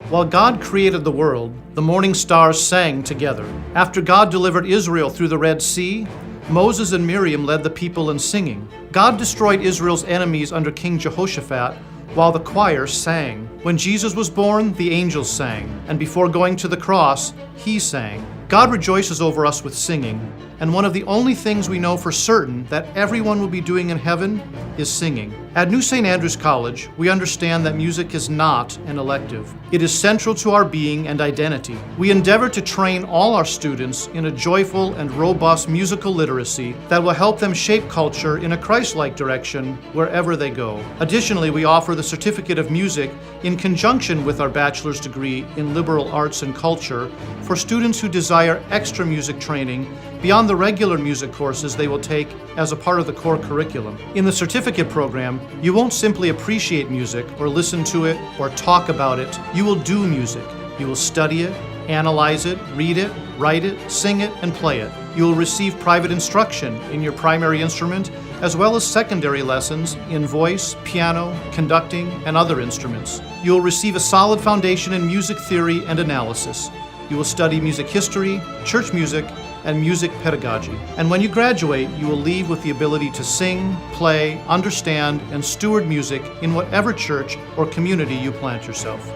While God created the world, the morning stars sang together. After God delivered Israel through the Red Sea, Moses and Miriam led the people in singing. God destroyed Israel's enemies under King Jehoshaphat, while the choir sang. When Jesus was born, the angels sang, and before going to the cross, he sang. God rejoices over us with singing, and one of the only things we know for certain that everyone will be doing in heaven is singing. At New St. Andrews College, we understand that music is not an elective. It is central to our being and identity. We endeavor to train all our students in a joyful and robust musical literacy that will help them shape culture in a Christ-like direction wherever they go. Additionally, we offer the Certificate of Music in conjunction with our bachelor's degree in liberal arts and culture for students who desire extra music training beyond the regular music courses they will take as a part of the core curriculum. In the certificate program, you won't simply appreciate music or listen to it or talk about it. You will do music. You will study it, analyze it, read it, write it, sing it, and play it. You will receive private instruction in your primary instrument, as well as secondary lessons in voice, piano, conducting, and other instruments. You will receive a solid foundation in music theory and analysis. You will study music history, church music, and music pedagogy. And when you graduate, you will leave with the ability to sing, play, understand, and steward music in whatever church or community you plant yourself.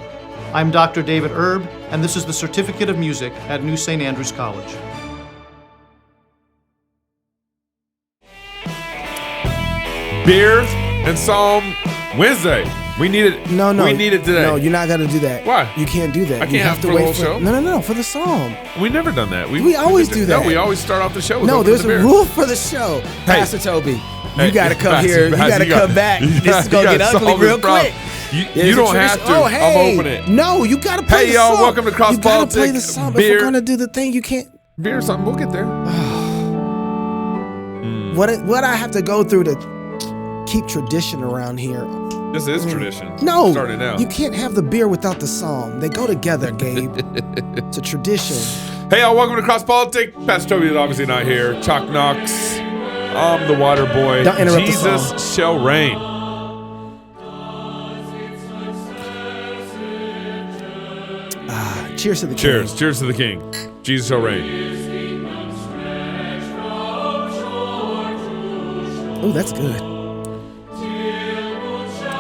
I'm Dr. David Erb, and this is the Certificate of Music at New St. Andrews College. Beer and Psalm Wednesday. We need it. No. We need it today. No, you're not gonna do that. Why? You can't do that. I can't you have have to for the wait whole for show? No, for the psalm. We've never done that. We always do that. No, we always start off the show with No, open there's the a beer. rule for the show. Hey. Pastor Toby, Hey, you gotta come Pastor, here. You Pastor, gotta come back. This is gonna get ugly solve this real problem. quick. You don't have to. Oh, hey. I'm opening it. No, you gotta play Hey, the y'all, song. welcome to Cross You gotta play Politic the song. Beer. If we're gonna do the thing, you can't. Beer or something. We'll get there. What I have to go through to keep tradition around here. This is tradition. No, Starting now. you can't have the beer without the psalm. They go together, Gabe. It's a tradition. Hey, y'all, welcome to Cross Politic. Pastor Toby is obviously not here. Chalk Knox. I'm the water boy. Don't interrupt the Jesus song. shall reign. Cheers to the Cheers. king. Cheers to the king. Jesus shall reign. Oh, that's good.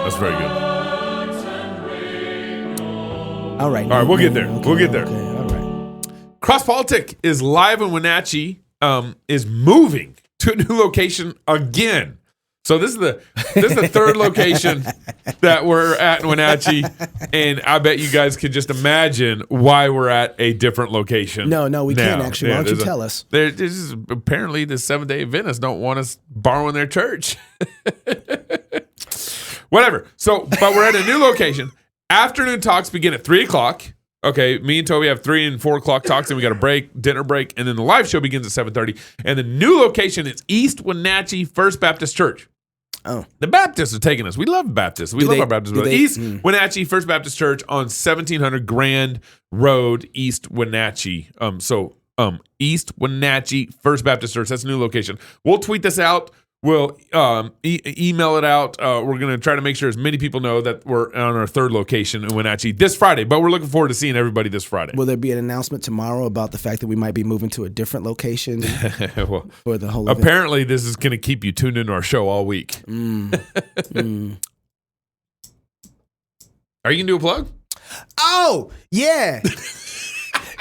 That's very good. All right. All right, we'll get there. Okay, We'll get there. Okay, all right. Cross Politic is live in Wenatchee, is moving to a new location again. So this is the third location that we're at in Wenatchee, and I bet you guys can just imagine why we're at a different location. No, we now. can't actually. Why don't you there's tell us? This is apparently the Seventh-day Adventists don't want us borrowing their church. Whatever. So, but we're at a new location. Afternoon talks begin at 3:00. Okay, me and Toby have 3 and 4 o'clock talks, and we got a break, dinner break, and then the live show begins at 7:30. And the new location is East Wenatchee First Baptist Church. Oh, The Baptists are taking us. We love Baptists. We love our Baptists. East Wenatchee First Baptist Church on 1700 Grand Road, East Wenatchee. East Wenatchee First Baptist Church. That's a new location. We'll tweet this out. We'll email it out. We're going to try to make sure as many people know that we're on our third location in Wenatchee this Friday. But we're looking forward to seeing everybody this Friday. will there be an announcement tomorrow about the fact that we might be moving to a different location Well, for the whole event? apparently, this is going to keep you tuned into our show all week. Are you going to do a plug? Oh, yeah.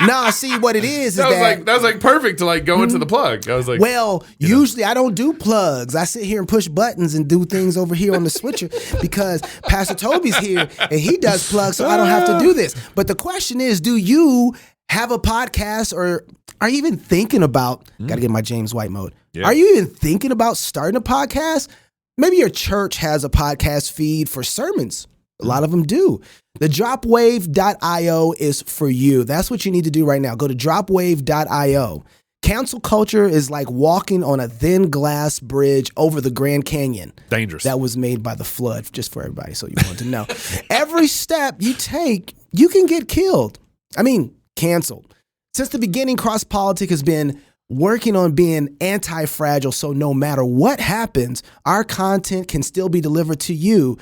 No, see what it is That was like perfect to like go into the plug. I was like, well, usually I don't do plugs. I sit here and push buttons and do things over here on the switcher because Pastor Toby's here and he does plugs, so I don't have to do this. But the question is, do you have a podcast or are you even thinking about, got to get my James White mode. Yeah. Are you even thinking about starting a podcast? Maybe your church has a podcast feed for sermons. A lot of them do. The dropwave.io is for you. That's what you need to do right now. Go to dropwave.io. Cancel culture is like walking on a thin glass bridge over the Grand Canyon. dangerous. That was made by the flood, just for everybody, so you want to know. Every step you take, you can get killed. I mean, canceled. Since the beginning, Cross Politic has been working on being anti-fragile, so no matter what happens, our content can still be delivered to you,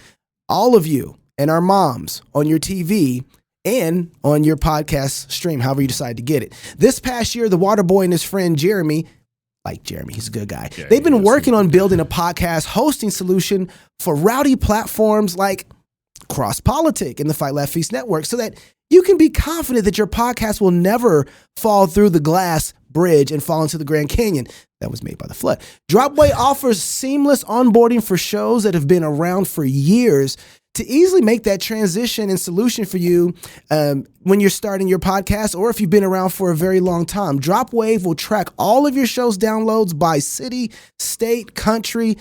all of you, and our moms on your TV and on your podcast stream, however you decide to get it. This past year, the water boy and his friend Jeremy, he's a good guy. Yeah, they've been working on building a podcast hosting solution for rowdy platforms like Cross Politic and the Fight Laugh Feast Network so that you can be confident that your podcast will never fall through the glass bridge and fall into the Grand Canyon that was made by the flood. Dropway offers seamless onboarding for shows that have been around for years to easily make that transition and solution for you when you're starting your podcast or if you've been around for a very long time. Dropwave will track all of your show's downloads by city, state, country,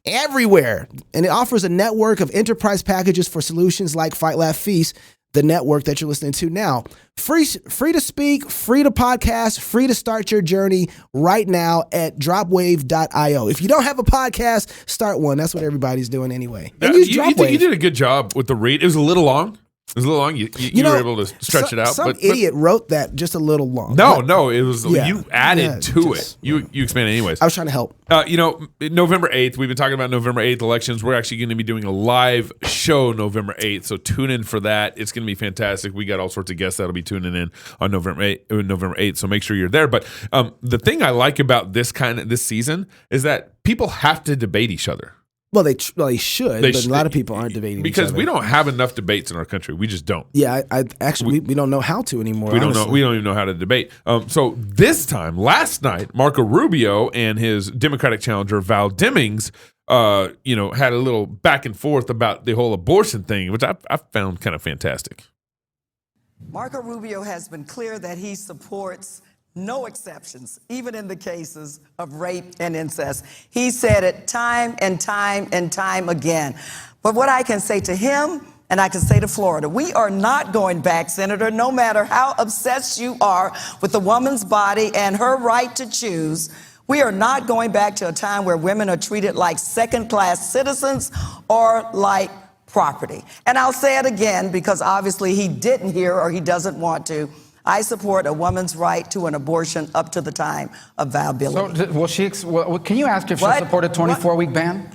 everywhere. And it offers a network of enterprise packages for solutions like Fight Laugh Feast, the network that you're listening to now. Free to speak, free to podcast, free to start your journey right now at dropwave.io. If you don't have a podcast, start one. That's what everybody's doing anyway. And use Dropwave. You did a good job with the read. It was a little long. You were able to stretch it out. Some idiot wrote that just a little long. No, it was you added to it. You expanded anyways. I was trying to help. November 8th, we've been talking about November 8th elections. We're actually going to be doing a live show November 8th, so tune in for that. It's going to be fantastic. We got all sorts of guests that'll be tuning in on November 8th, so make sure you're there. But the thing I like about this season is that people have to debate each other. Well, they should, but a lot of people aren't debating because each other. we don't have enough debates in our country. We just don't. Yeah, we don't know how to anymore. We don't even know how to debate. So this time, last night, Marco Rubio and his Democratic challenger Val Demings, had a little back and forth about the whole abortion thing, which I found kind of fantastic. Marco Rubio has been clear that he supports no exceptions, even in the cases of rape and incest. He said it time and time and time again. But what I can say to him, and I can say to Florida, we are not going back, Senator, no matter how obsessed you are with the woman's body and her right to choose. We are not going back to a time where women are treated like second-class citizens or like property. And I'll say it again because obviously he didn't hear or he doesn't want to. I support a woman's right to an abortion up to the time of viability. So, can you ask if she'll support a 24-week ban?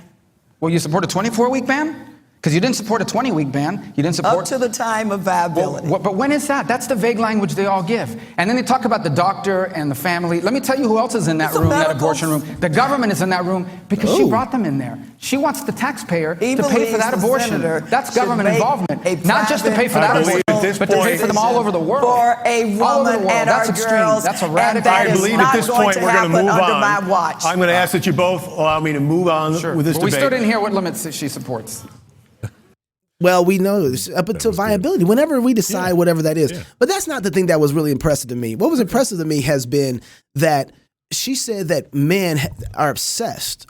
Will you support a 24-week ban? Because you didn't support a 20-week ban. You didn't support... Up to the time of viability. But when is that? That's the vague language they all give. And then they talk about the doctor and the family. Let me tell you who else is in that room, that abortion room. The government is in that room because she brought them in there. She wants the taxpayer to pay for that abortion. That's government involvement. Not just to pay for that abortion, but to pay for them all over the world. For a woman and That's our extreme. girls. That's a radical... I believe at this point we're going to move on. My watch. I'm going to ask that you both allow me to move on with this debate. We still didn't hear what limits she supports. Well, we know this up until viability, whenever we decide whatever that is. Yeah. But that's not the thing that was really impressive to me. What was impressive to me has been that she said that men are obsessed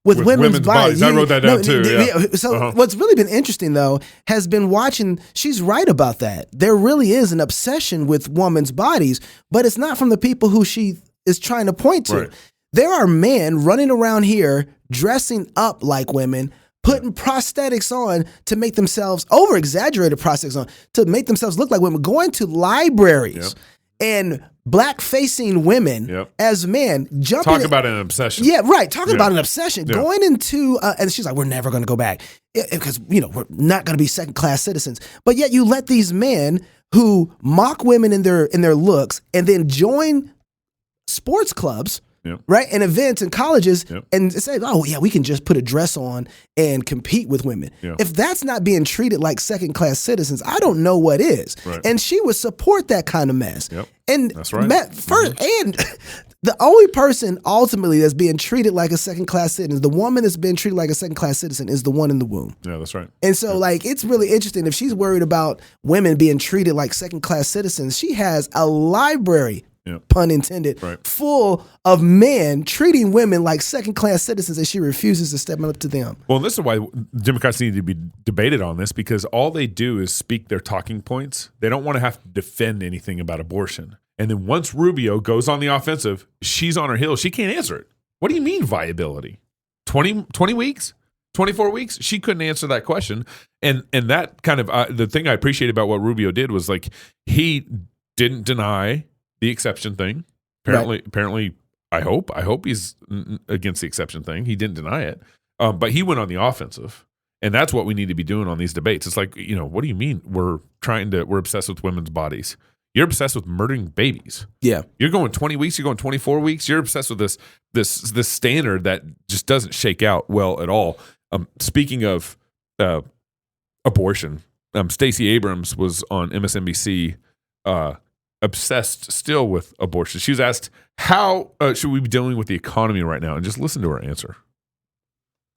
with women's bodies. I wrote that down too. So what's really been interesting, though, has been watching. She's right about that. There really is an obsession with women's bodies, but it's not from the people who she is trying to point to. Right. There are men running around here dressing up like women, putting prosthetics on to make themselves, over-exaggerated prosthetics on, to make themselves look like women, going to libraries and black-facing women as men. Talk about an obsession. Yeah, right. Talking about an obsession. Yeah. Going into, and she's like, we're never going to go back because, we're not going to be second-class citizens. But yet you let these men who mock women in their looks and then join sports clubs, right, and events and colleges, and say, oh, yeah, we can just put a dress on and compete with women. If that's not being treated like second-class citizens, I don't know what is. Right. And she would support that kind of mess. And that's right. And the only person ultimately that's being treated like a second-class citizen, the woman that's been treated like a second-class citizen, is the one in the womb. Yeah, that's right. And so, it's really interesting. If she's worried about women being treated like second-class citizens, she has a library, pun intended, full of men treating women like second-class citizens, and she refuses to step up to them. Well, this is why Democrats need to be debated on this, because all they do is speak their talking points. They don't want to have to defend anything about abortion. And then once Rubio goes on the offensive, she's on her heels. She can't answer it. What do you mean viability? 20 weeks? 24 weeks? She couldn't answer that question. And that kind of the thing I appreciate about what Rubio did was he didn't deny the exception thing. Apparently, I hope he's against the exception thing. He didn't deny it, but he went on the offensive, And that's what we need to be doing on these debates. It's like, what do you mean we're obsessed with women's bodies? You're obsessed with murdering babies. Yeah. You're going 20 weeks, you're going 24 weeks. You're obsessed with this standard that just doesn't shake out well at all. Speaking of abortion, Stacey Abrams was on MSNBC, obsessed still with abortion. She was asked, how should we be dealing with the economy right now? And just listen to her answer.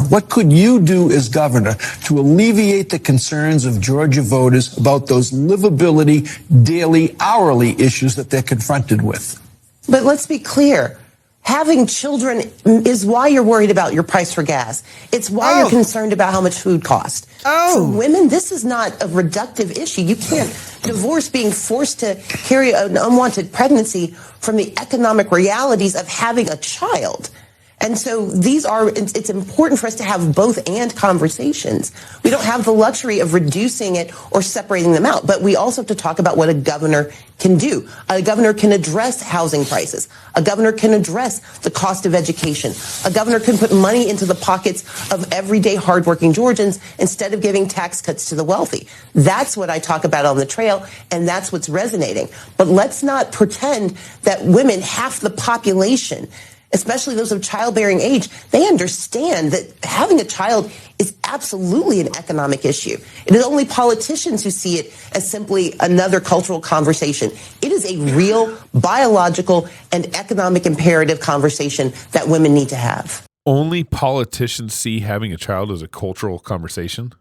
What could you do as governor to alleviate the concerns of Georgia voters about those livability, daily, hourly issues that they're confronted with? But let's be clear. Having children is why you're worried about your price for gas. It's why you're concerned about how much food costs. For women, this is not a reductive issue. You can't divorce being forced to carry an unwanted pregnancy from the economic realities of having a child. And so it's important for us to have both and conversations. We don't have the luxury of reducing it or separating them out, but we also have to talk about what a governor can do. A governor can address housing prices. A governor can address the cost of education. A governor can put money into the pockets of everyday hardworking Georgians instead of giving tax cuts to the wealthy. That's what I talk about on the trail, and that's what's resonating. But let's not pretend that women, half the population, especially those of childbearing age, they understand that having a child is absolutely an economic issue. It is only politicians who see it as simply another cultural conversation. It is a real biological and economic imperative conversation that women need to have. Only politicians see having a child as a cultural conversation?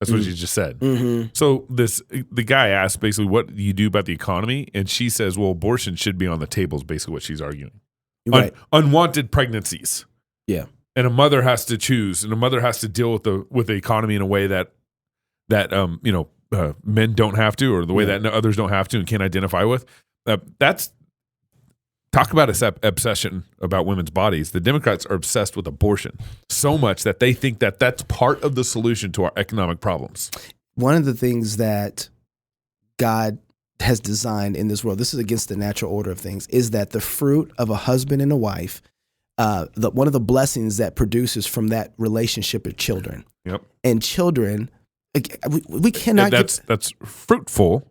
That's what you just said. Mm-hmm. So the guy asked basically, what do you do about the economy? And she says, well, abortion should be on the table is basically what she's arguing. Right. Unwanted pregnancies. Yeah. And a mother has to choose, and a mother has to deal with the economy in a way that men don't have to, or the way that others don't have to and can't identify with. That's talk about obsession about women's bodies. The Democrats are obsessed with abortion so much that they think that that's part of the solution to our economic problems. One of the things that God has designed in this world, this is against the natural order of things, is that the fruit of a husband and a wife, one of the blessings that produces from that relationship are children. Yep. And children, we cannot that's fruitful.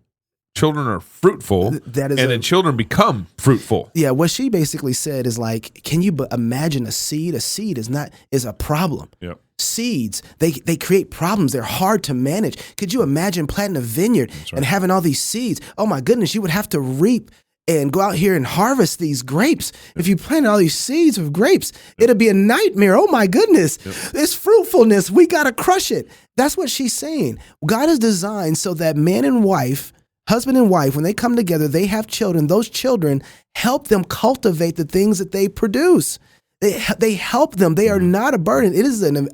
Children are fruitful, then children become fruitful. Yeah, what she basically said is like, can you imagine a seed? A seed is a problem. Yep. Seeds, they create problems. They're hard to manage. Could you imagine planting a vineyard and having all these seeds? Oh my goodness, you would have to reap and go out here and harvest these grapes. If you planted all these seeds of grapes, it'd be a nightmare. Oh my goodness, this fruitfulness, we got to crush it. That's what she's saying. God is designed so that man and wife, husband and wife, when they come together, they have children. Those children help them cultivate the things that they produce. They help them. They are not a burden. It is an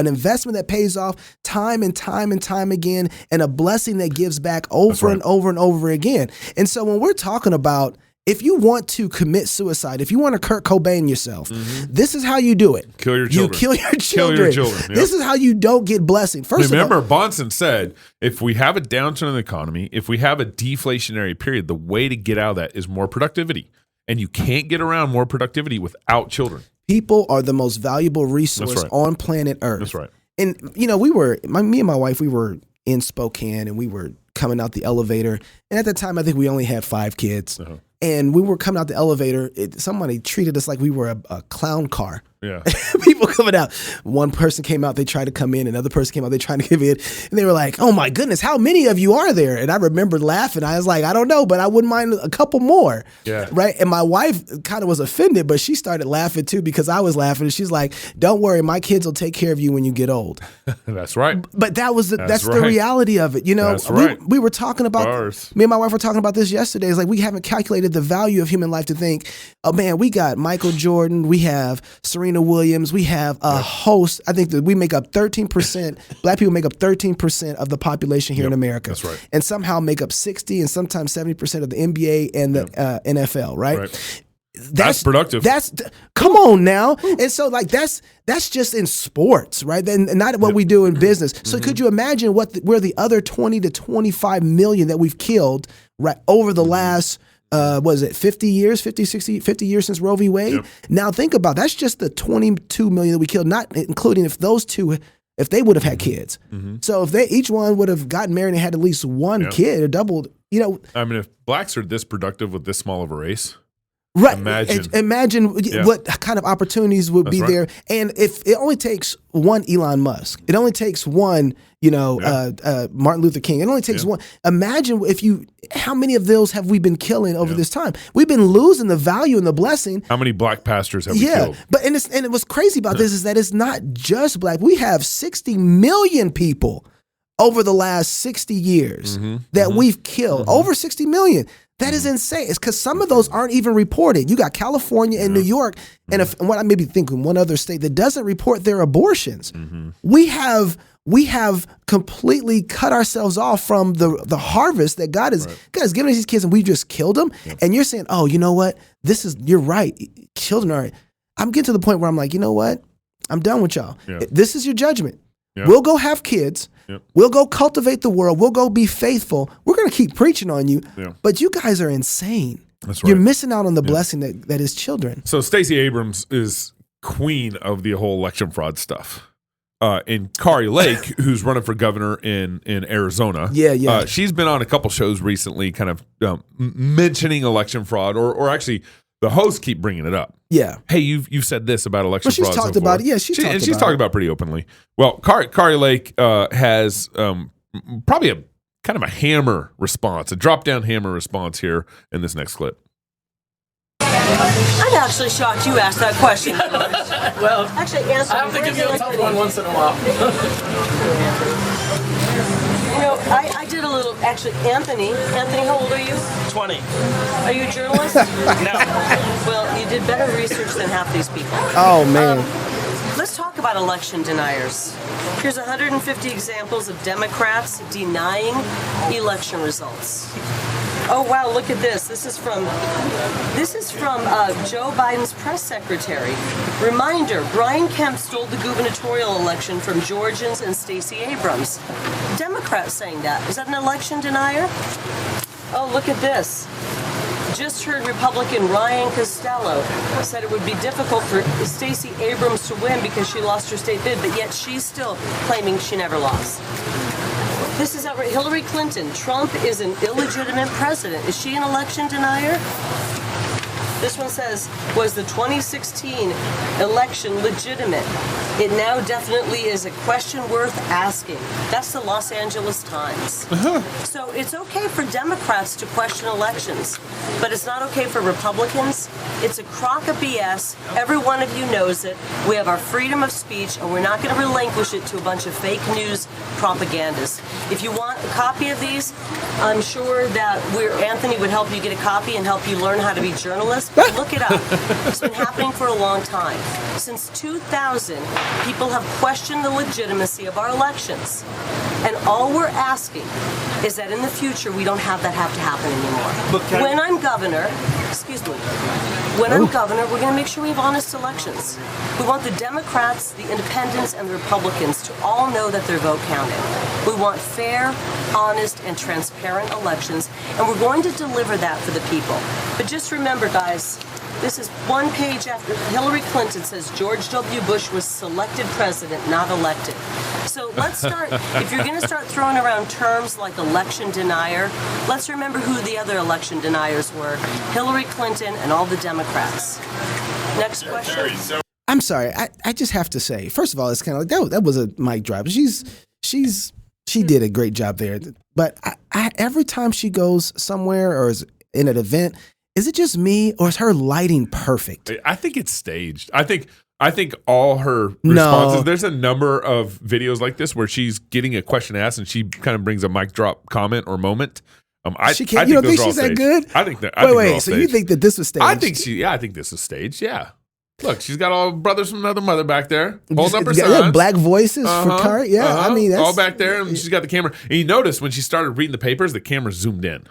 investment that pays off time and time and time again, and a blessing that gives back over and over and over again. And so when we're talking about, if you want to commit suicide, if you want to Kurt Cobain yourself, this is how you do it. Kill your children. You kill your children. Kill your children. Yep. This is how you don't get blessing. Remember, Bonson said, if we have a downturn in the economy, if we have a deflationary period, the way to get out of that is more productivity. And you can't get around more productivity without children. People are the most valuable resource on planet Earth. That's right. And, me and my wife, we were in Spokane and we were coming out the elevator. And at the time, I think we only had 5 kids. Uh-huh. And we were coming out the elevator. Somebody treated us like we were a clown car. Yeah. People coming out. One person came out, they tried to come in. Another person came out, they tried to get in. And they were like, oh my goodness, how many of you are there? And I remember laughing. I was like, I don't know, but I wouldn't mind a couple more. Yeah. Right. And my wife kind of was offended, but she started laughing too because I was laughing. And she's like, don't worry, my kids will take care of you when you get old. That's right. But that's the reality of it. That's right. We were talking about, me and my wife were talking about this yesterday. It's like we haven't calculated the value of human life to think, oh man, we got Michael Jordan, we have Serena Williams, we have a host. I think that we make up 13%, black people make up 13% of the population here in America. That's right. And somehow make up 60 and sometimes 70% of the NBA and the NFL, right? That's productive. Come on now. And so like that's just in sports, right? And not what we do in business. So could you imagine where the other 20 to 25 million that we've killed right over the last 50 years since Roe v. Wade? Yep. Now think about that's just the 22 million that we killed, not including if those two if they would have had kids. So if each one would have gotten married and had at least one kid or doubled, I mean, if blacks are this productive with this small of a race, right? Imagine what kind of opportunities would be there. And if it only takes one Elon Musk, it only takes one, Martin Luther King. It only takes one. Imagine how many of those have we been killing over this time? We've been losing the value and the blessing. How many black pastors have we killed? But and what's crazy about this is that it's not just black. We have 60 million people over the last 60 years that we've killed. Over 60 million. That is insane. It's because some of those aren't even reported. You got California and New York, and what I may be thinking, one other state that doesn't report their abortions. We have completely cut ourselves off from the harvest that God has given us these kids, and we just killed them. And you're saying, oh, you know what? You're right. Children are. I'm getting to the point where I'm like, you know what? I'm done with y'all. This is your judgment. We'll go have kids. We'll go cultivate the world. We'll go be faithful. We're going to keep preaching on you. But you guys are insane. That's right. You're missing out on the blessing that is children. So Stacey Abrams is queen of the whole election fraud stuff. And Kari Lake, who's running for governor in Arizona, she's been on a couple shows recently kind of mentioning election fraud, or actually the hosts keep bringing it up. Yeah. Hey, you've said this about election fraud. She's talked about it. Yeah, she's talked about it pretty openly. Well, Kari Lake has probably a kind of a hammer response, a drop-down hammer response here in this next clip. I'm actually shocked you asked that question. Well, actually, answer. I have to give you a tough one once in a while. I did a little. Actually, Anthony, how old are you? 20. Are you a journalist? No. Well, you did better research than half these people. Oh man. Let's talk about election deniers. Here's 150 examples of Democrats denying election results. Oh wow, look at this. This is from Joe Biden's press secretary. Reminder, Brian Kemp stole the gubernatorial election from Georgians and Stacey Abrams. Democrats saying that. Is that an election denier? Oh, look at this. Just heard Republican Ryan Costello said it would be difficult for Stacey Abrams to win because she lost her state bid, but yet she's still claiming she never lost. This is outrageous. Hillary Clinton. Trump is an illegitimate president. Is she an election denier? This one says, was the 2016 election legitimate? It now definitely is a question worth asking. That's the Los Angeles Times. So it's okay for Democrats to question elections, but it's not okay for Republicans. It's a crock of BS. Every one of you knows it. We have our freedom of speech, and we're not going to relinquish it to a bunch of fake news propagandists. If you want a copy of these, I'm sure that Anthony would help you get a copy and help you learn how to be journalists. Look it up. It's been happening for a long time. Since 2000, people have questioned the legitimacy of our elections. And all we're asking is that in the future, we don't have that have to happen anymore. When I'm governor, we're going to make sure we have honest elections. We want the Democrats, the Independents, and the Republicans to all know that their vote counted. We want fair, honest, and transparent elections, and we're going to deliver that for the people. But just remember, guys, this is one page after Hillary Clinton says George W. Bush was selected president, not elected. So let's start, if you're going to start throwing around terms like election denier, let's remember who the other election deniers were. Hillary Clinton and all the Democrats. Next question. I'm sorry. I just have to say, first of all, it's kind of like that was a mic drop. She did a great job there. But I every time she goes somewhere or is in an event, is it just me or is her lighting perfect? I think it's staged. I think all her responses, there's a number of videos like this where she's getting a question asked and she kind of brings a mic drop comment or moment. She can't. You don't think she's that good? I think that. Wait. So you think that this was staged? I think this is staged. Yeah. Look, she's got all brothers from another mother back there. Hold up her sons. Black voices for Kari. Yeah, I mean, that's all back there, and she's got the camera. And you notice when she started reading the papers, the camera zoomed in.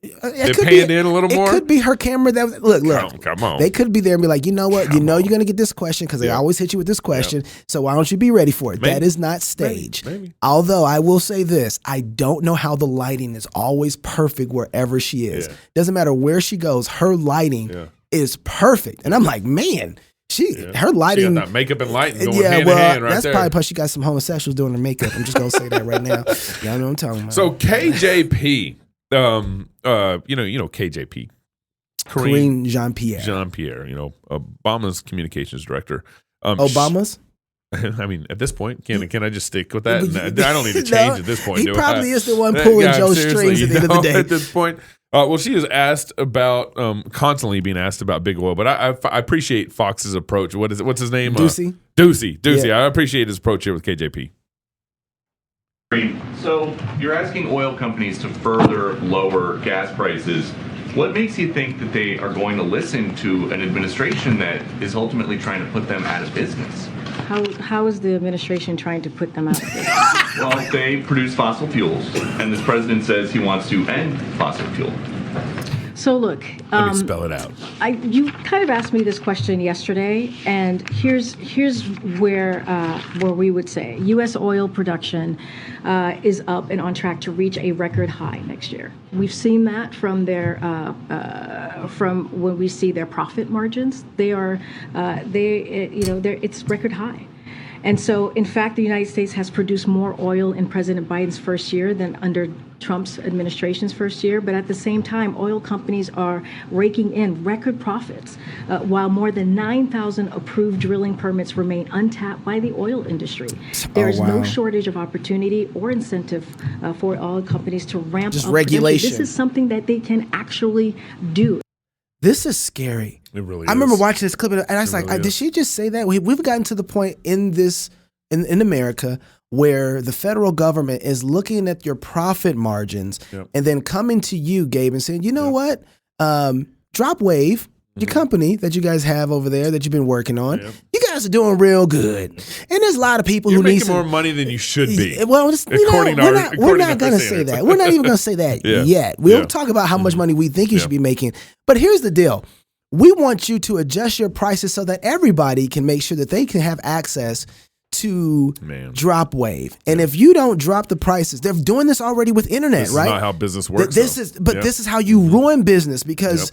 It panned in a little more. It could be her camera. That look. Come on. They could be there and be like, you know what? You're going to get this question because they always hit you with this question. Yep. So why don't you be ready for it? Maybe. That is not staged. Maybe. Although I will say this, I don't know how the lighting is always perfect wherever she is. Yeah. Doesn't matter where she goes, her lighting is perfect. And I'm like, man, Her lighting, she got that makeup and lighting going hand in hand right that's there. probably because she got some homosexuals doing her makeup. I'm just gonna say that right now. Y'all know what I'm talking about. So KJP, you know KJP, Karine Jean-Pierre, Obama's communications director. Obama's. I mean, at this point, can I just stick with that? I don't need to change at this point. He probably is the one pulling Joe's strings at the end of the day. At this point, well, she is asked about constantly being asked about big oil, but I appreciate Fox's approach. What's his name? Ducey. Yeah. I appreciate his approach here with KJP. So you're asking oil companies to further lower gas prices. What makes you think that they are going to listen to an administration that is ultimately trying to put them out of business? How is the administration trying to put them out of business? Well, they produce fossil fuels, and this president says he wants to end fossil fuel. So look, let me spell it out. You kind of asked me this question yesterday, and here's where we would say U.S. oil production is up and on track to reach a record high next year. We've seen that from from when we see their profit margins. It's record high. And so, in fact, the United States has produced more oil in President Biden's first year than under Trump's administration's first year. But at the same time, oil companies are raking in record profits, while more than 9,000 approved drilling permits remain untapped by the oil industry. There is no shortage of opportunity or incentive for oil companies to ramp up regulation. This is something that they can actually do. This is scary. It really is. I remember watching this clip, and I was like, did she just say that? We've gotten to the point in America where the federal government is looking at your profit margins and then coming to you, Gabe, and saying, you know what? Dropwave, your company that you guys have over there that you've been working on, you guys are doing real good. And there's a lot of people who need more money than you should be. Well, we're not going to say that. We're not even going to say that yet. We'll talk about how much money we think you should be making. But here's the deal. We want you to adjust your prices so that everybody can make sure that they can have access to Dropwave. And if you don't drop the prices, they're doing this already with internet, right? This is not how business works. This is how you ruin business because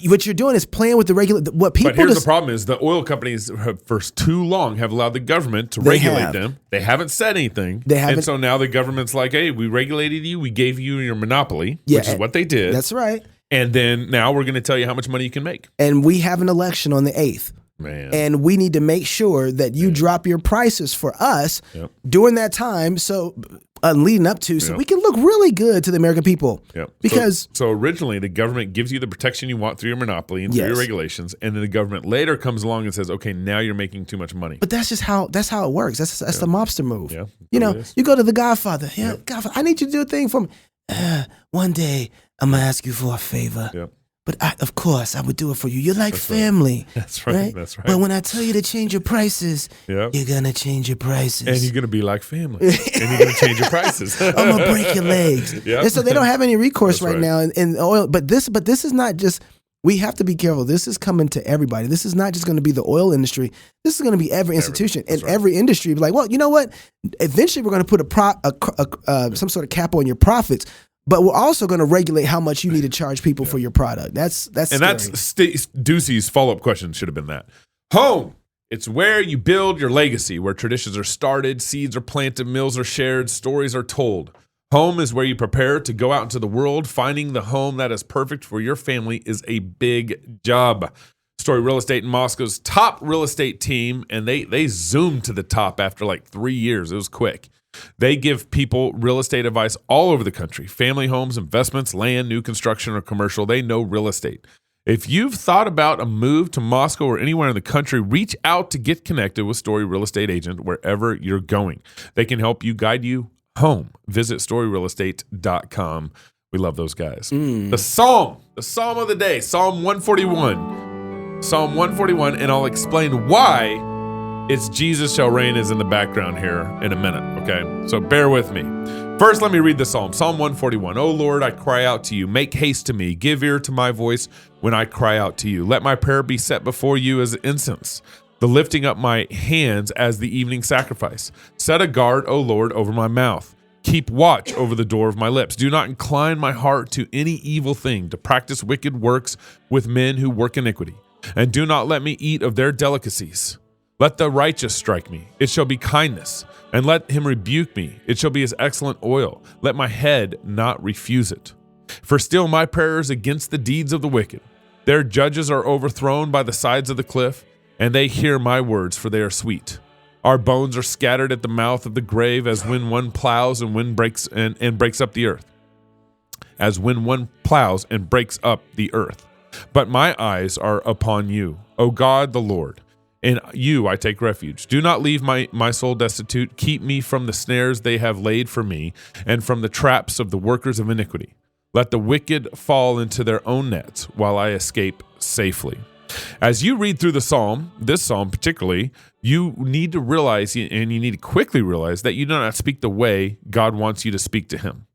what you're doing is playing with the But here's the problem is the oil companies for too long have allowed the government to regulate them. They haven't said anything. And so now the government's like, hey, we regulated you. We gave you your monopoly, which is what they did. That's right. And then now we're going to tell you how much money you can make. And we have an election on the 8th. And we need to make sure that you drop your prices for us during that time. So leading up to, so we can look really good to the American people. Because so originally the government gives you the protection you want through your monopoly and through your regulations, and then the government later comes along and says, okay, now you're making too much money. But that's just how it works. That's the mobster move. You know, you go to the Godfather. Godfather, I need you to do a thing for me. One day I'm gonna ask you for a favor. But of course, I would do it for you. You're like family. That's right. That's right. But when I tell you to change your prices, you're going to change your prices. And you're going to be like family. And you're going to change your prices. I'm going to break your legs. And so they don't have any recourse right now in oil. But this is not just, we have to be careful. This is coming to everybody. This is not just going to be the oil industry. This is going to be every institution and every industry. Be like, well, you know what? Eventually, we're going to put some sort of cap on your profits. But we're also going to regulate how much you need to charge people for your product. That's and scary. that's Ducey's follow-up question should have been that. Home, it's where you build your legacy, where traditions are started, seeds are planted, mills are shared, stories are told. Home is where you prepare to go out into the world. Finding the home that is perfect for your family is a big job. Story Real Estate in Moscow's top real estate team, and they zoomed to the top after like 3 years. It was quick. They give people real estate advice all over the country. Family homes, investments, land, new construction, or commercial. They know real estate. If you've thought about a move to Moscow or anywhere in the country, reach out to get connected with Story Real Estate Agent wherever you're going. They can help you guide you home. Visit storyrealestate.com. We love those guys. The Psalm of the day, Psalm 141. Psalm 141, and I'll explain why it's Jesus shall reign is in the background here in a minute, okay? So bear with me. First, let me read the Psalm. Psalm 141. O Lord, I cry out to you. Make haste to me. Give ear to my voice when I cry out to you. Let my prayer be set before you as incense, the lifting up my hands as the evening sacrifice. Set a guard, O Lord, over my mouth. Keep watch over the door of my lips. Do not incline my heart to any evil thing, to practice wicked works with men who work iniquity. and do not let me eat of their delicacies. Let the righteous strike me, it shall be kindness, and let him rebuke me, it shall be as excellent oil. Let my head not refuse it. For still my prayers against the deeds of the wicked. Their judges are overthrown by the sides of the cliff, and they hear my words, for they are sweet. Our bones are scattered at the mouth of the grave, as when one plows and wind breaks and breaks up the earth. As when one plows and breaks up the earth. But my eyes are upon you, O God the Lord. In you I take refuge. Do not leave my soul destitute. Keep me from the snares they have laid for me, and from the traps of the workers of iniquity. Let the wicked fall into their own nets, while I escape safely. As you read through this psalm particularly, you need to realize, and you need to quickly realize, that you do not speak the way God wants you to speak to him.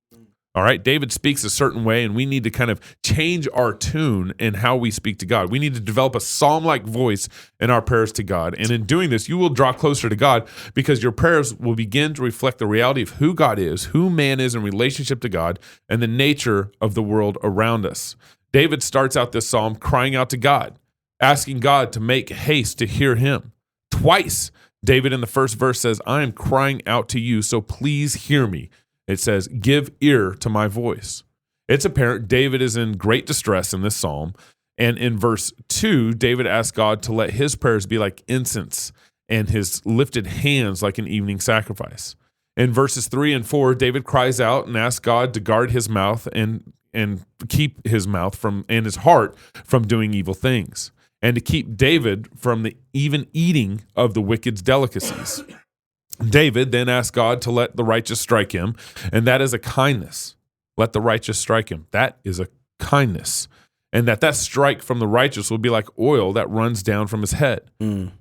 All right, David speaks a certain way, and we need to kind of change our tune in how we speak to God. We need to develop a psalm-like voice in our prayers to God. And in doing this, you will draw closer to God, because your prayers will begin to reflect the reality of who God is, who man is in relationship to God, and the nature of the world around us. David starts out this psalm crying out to God, asking God to make haste to hear him. Twice, David in the first verse says, I am crying out to you, so please hear me. It says, give ear to my voice. It's apparent David is in great distress in this psalm. And in verse 2, David asks God to let his prayers be like incense and his lifted hands like an evening sacrifice. In verses 3 and 4, David cries out and asks God to guard his mouth and keep his mouth from and his heart from doing evil things, and to keep David from the even eating of the wicked's delicacies. David then asked God to let the righteous strike him, and that is a kindness. Let the righteous strike him. That is a kindness. And that strike from the righteous will be like oil that runs down from his head.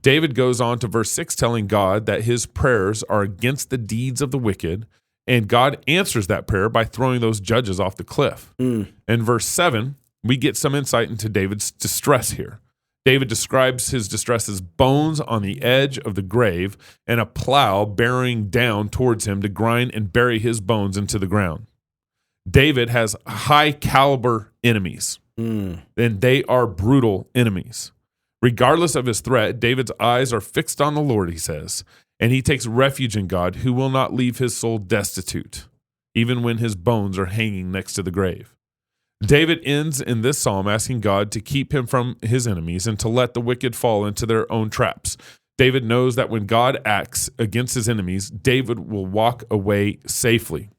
David goes on to verse 6, telling God that his prayers are against the deeds of the wicked, and God answers that prayer by throwing those judges off the cliff. In verse 7, we get some insight into David's distress here. David describes his distress as bones on the edge of the grave and a plow bearing down towards him to grind and bury his bones into the ground. David has high caliber enemies, and they are brutal enemies. Regardless of his threat, David's eyes are fixed on the Lord, he says, and he takes refuge in God, who will not leave his soul destitute, even when his bones are hanging next to the grave. David ends in this psalm asking God to keep him from his enemies and to let the wicked fall into their own traps. David knows that when God acts against his enemies, David will walk away safely.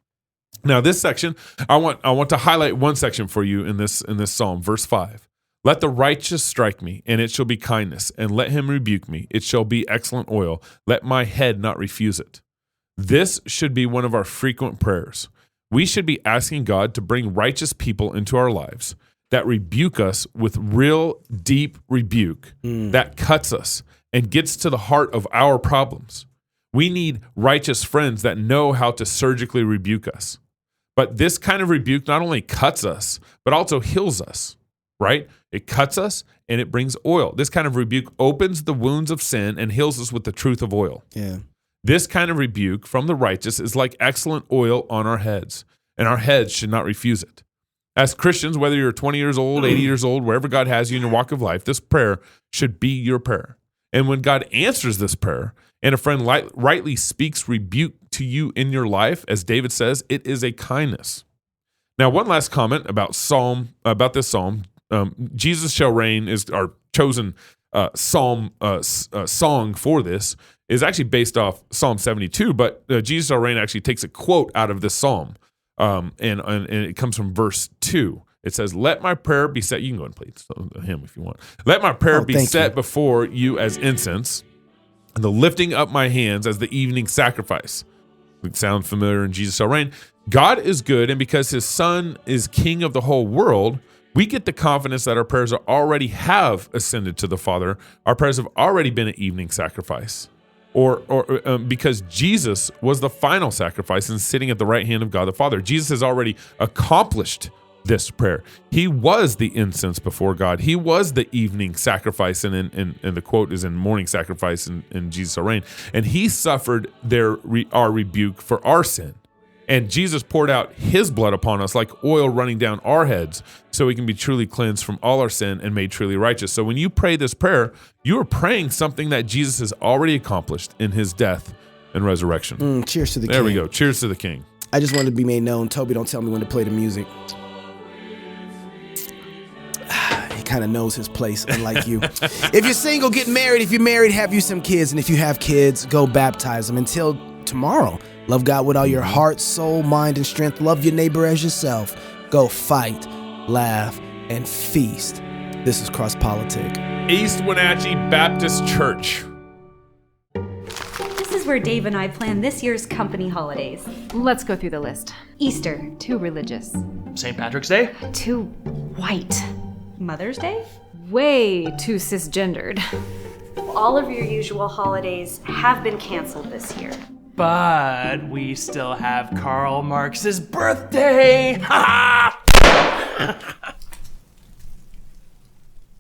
Now, this section, I want to highlight one section for you in this psalm, verse 5. Let the righteous strike me, and it shall be kindness, and let him rebuke me, it shall be excellent oil. Let my head not refuse it. This should be one of our frequent prayers. We should be asking God to bring righteous people into our lives that rebuke us with real deep rebuke that cuts us and gets to the heart of our problems. We need righteous friends that know how to surgically rebuke us. But this kind of rebuke not only cuts us, but also heals us, right? It cuts us and it brings oil. This kind of rebuke opens the wounds of sin and heals us with the truth of oil. Yeah. This kind of rebuke from the righteous is like excellent oil on our heads, and our heads should not refuse it. As Christians, whether you're 20 years old, 80 years old, wherever God has you in your walk of life, this prayer should be your prayer. And when God answers this prayer, and a friend rightly speaks rebuke to you in your life, as David says, it is a kindness. Now, one last comment about this psalm. Jesus Shall Reign is our chosen song for this. Is actually based off Psalm 72, but Jesus Shall Reign actually takes a quote out of this psalm, and it comes from verse 2. It says, let my prayer be set, you can go and play him if you want. Let my prayer be set before you as incense, and the lifting up my hands as the evening sacrifice. It sounds familiar in Jesus Shall Reign. God is good, and because his son is king of the whole world, we get the confidence that our prayers already have ascended to the Father. Our prayers have already been an evening sacrifice. Or because Jesus was the final sacrifice and sitting at the right hand of God the Father. Jesus has already accomplished this prayer. He was the incense before God. He was the evening sacrifice, and the quote is in morning sacrifice in Jesus Shall Reign. And he suffered our rebuke for our sin. And Jesus poured out his blood upon us like oil running down our heads so we can be truly cleansed from all our sin and made truly righteous. So when you pray this prayer, you are praying something that Jesus has already accomplished in his death and resurrection. Cheers to the King. There we go. Cheers to the King. I just wanted to be made known. Toby, don't tell me when to play the music. He kind of knows his place, unlike you. If you're single, get married. If you're married, have you some kids. And if you have kids, go baptize them. Until tomorrow, love God with all your heart, soul, mind, and strength. Love your neighbor as yourself. Go fight, laugh, and feast. This is Cross Politic. East Wenatchee Baptist Church. This is where Dave and I plan this year's company holidays. Let's go through the list. Easter. Too religious. St. Patrick's Day. Too white. Mother's Day. Way too cisgendered. All of your usual holidays have been canceled this year. But we still have Karl Marx's birthday.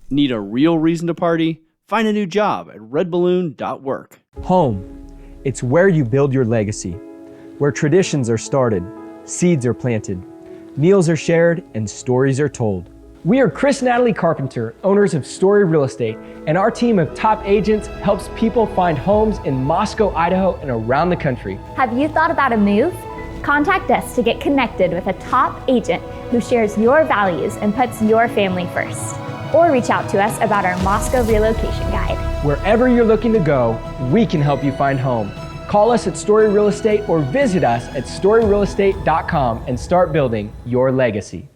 Need a real reason to party? Find a new job at redballoon.work. Home. It's where you build your legacy, where traditions are started, seeds are planted, meals are shared, and stories are told. We are Chris and Natalie Carpenter, owners of Story Real Estate, and our team of top agents helps people find homes in Moscow, Idaho, and around the country. Have you thought about a move? Contact us to get connected with a top agent who shares your values and puts your family first. Or reach out to us about our Moscow relocation guide. Wherever you're looking to go, we can help you find home. Call us at Story Real Estate or visit us at storyrealestate.com and start building your legacy.